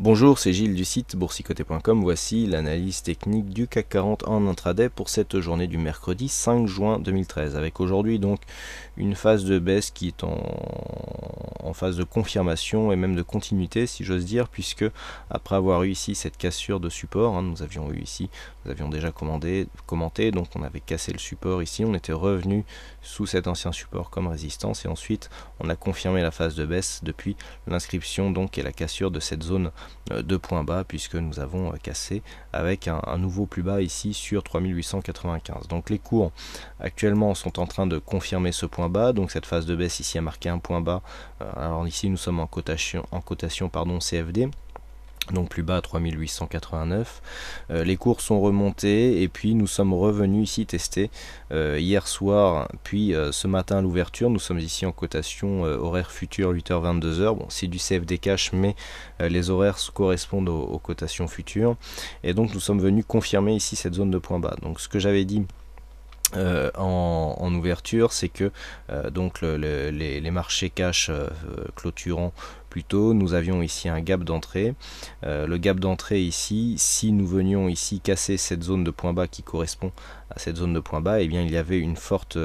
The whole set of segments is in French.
Bonjour, c'est Gilles du site boursicoté.com. Voici l'analyse technique du CAC 40 en intraday pour cette journée du mercredi 5 juin 2013. Avec aujourd'hui donc une phase de baisse qui est en phase de confirmation et même de continuité, si j'ose dire, puisque après avoir eu ici cette cassure de support, nous avions déjà commenté, donc on avait cassé le support ici, on était revenu sous cet ancien support comme résistance et ensuite on a confirmé la phase de baisse depuis l'inscription donc et la cassure de cette zone de points bas, puisque nous avons cassé avec un nouveau plus bas ici sur 3895. Donc les cours actuellement sont en train de confirmer ce point bas, donc cette phase de baisse ici a marqué un point bas. Alors ici nous sommes en cotation CFD, donc plus bas à 3889. Les cours sont remontés et puis nous sommes revenus ici tester hier soir puis ce matin à l'ouverture. Nous sommes ici en cotation horaire futur 8h 22h. Bon, c'est du CFD cash, mais les horaires correspondent aux cotations futures, et donc nous sommes venus confirmer ici cette zone de point bas. Donc ce que j'avais dit en ouverture, c'est que donc les marchés cash clôturant plutôt, nous avions ici un gap d'entrée. Le gap d'entrée ici, si nous venions ici casser cette zone de point bas qui correspond à cette zone de point bas, eh bien il y avait une forte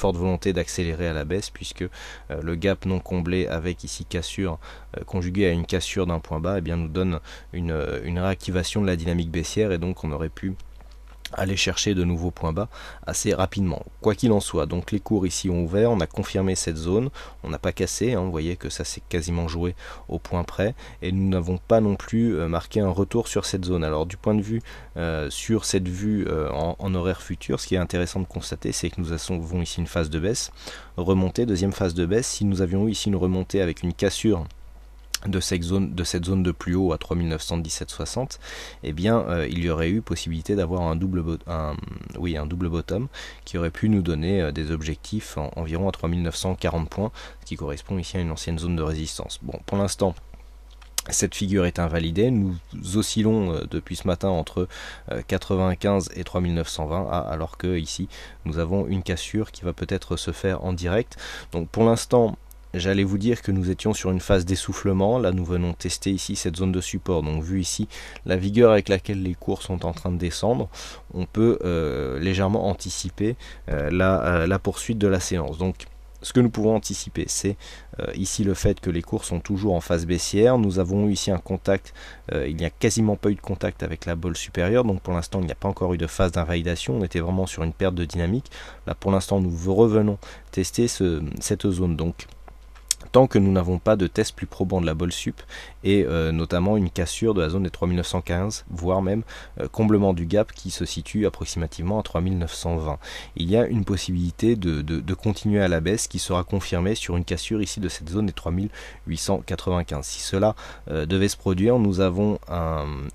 volonté d'accélérer à la baisse, puisque le gap non comblé avec ici cassure conjugué à une cassure d'un point bas, eh bien nous donne une réactivation de la dynamique baissière, et donc on aurait pu aller chercher de nouveaux points bas assez rapidement. Quoi qu'il en soit, donc les cours ici ont ouvert, on a confirmé cette zone, on n'a pas cassé, vous voyez que ça s'est quasiment joué au point près, et nous n'avons pas non plus marqué un retour sur cette zone. Alors du point de vue sur cette vue en horaire futur, ce qui est intéressant de constater, c'est que nous avons ici une phase de baisse, remontée, deuxième phase de baisse. Si nous avions eu ici une remontée avec une cassure de cette zone de plus haut à 3917,60, eh bien il y aurait eu possibilité d'avoir un double bottom qui aurait pu nous donner des objectifs environ à 3940 points, ce qui correspond ici à une ancienne zone de résistance. Bon, pour l'instant cette figure est invalidée, nous oscillons depuis ce matin entre 95 et 3920, alors que ici nous avons une cassure qui va peut-être se faire en direct. Donc pour l'instant, j'allais vous dire que nous étions sur une phase d'essoufflement. Là nous venons tester ici cette zone de support, donc vu ici la vigueur avec laquelle les cours sont en train de descendre, on peut légèrement anticiper la poursuite de la séance. Donc ce que nous pouvons anticiper, c'est ici le fait que les cours sont toujours en phase baissière. Nous avons eu ici un contact, il n'y a quasiment pas eu de contact avec la bolle supérieure, donc pour l'instant il n'y a pas encore eu de phase d'invalidation, on était vraiment sur une perte de dynamique. Là pour l'instant nous revenons tester cette zone, donc tant que nous n'avons pas de test plus probant de la bolle sup, et notamment une cassure de la zone des 3915, voire même comblement du gap qui se situe approximativement à 3920. Il y a une possibilité de continuer à la baisse qui sera confirmée sur une cassure ici de cette zone des 3895. Si cela devait se produire, nous avons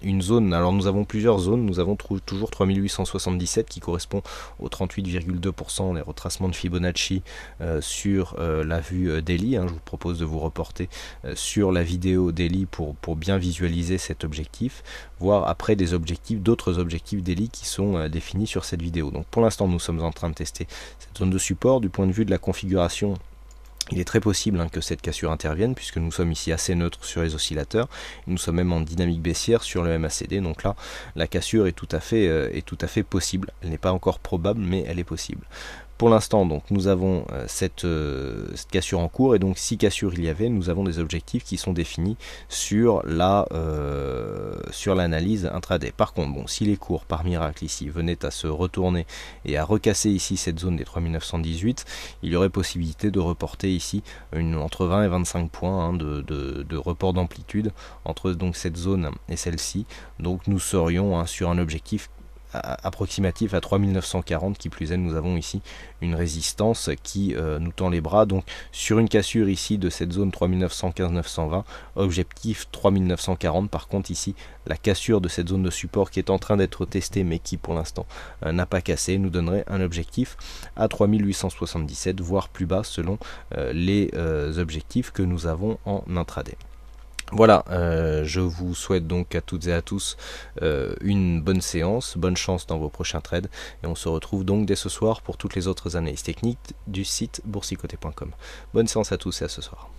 une zone, alors nous avons plusieurs zones, nous avons toujours 3877 qui correspond aux 38,2% des retracements de Fibonacci sur la vue daily. Je vous propose de vous reporter sur la vidéo daily pour bien visualiser cet objectif, voire après d'autres objectifs daily qui sont définis sur cette vidéo. Donc pour l'instant nous sommes en train de tester cette zone de support. Du point de vue de la configuration, il est très possible que cette cassure intervienne, puisque nous sommes ici assez neutres sur les oscillateurs, nous sommes même en dynamique baissière sur le MACD, donc là la cassure est tout à fait possible. Elle n'est pas encore probable, mais elle est possible. Pour l'instant, donc, nous avons cette cassure en cours, et donc si cassure il y avait, nous avons des objectifs qui sont définis sur l'analyse intraday. Par contre, bon, si les cours par miracle ici venaient à se retourner et à recasser ici cette zone des 3918, il y aurait possibilité de reporter ici entre 20 et 25 points de report d'amplitude entre donc cette zone et celle-ci. Donc nous serions sur un objectif approximatif à 3940, qui plus est nous avons ici une résistance qui nous tend les bras, donc sur une cassure ici de cette zone 3915-920, objectif 3940. Par contre ici la cassure de cette zone de support qui est en train d'être testée mais qui pour l'instant n'a pas cassé, nous donnerait un objectif à 3877, voire plus bas selon les objectifs que nous avons en intraday. Voilà, je vous souhaite donc à toutes et à tous une bonne séance, bonne chance dans vos prochains trades, et on se retrouve donc dès ce soir pour toutes les autres analyses techniques du site boursicoté.com. Bonne séance à tous et à ce soir.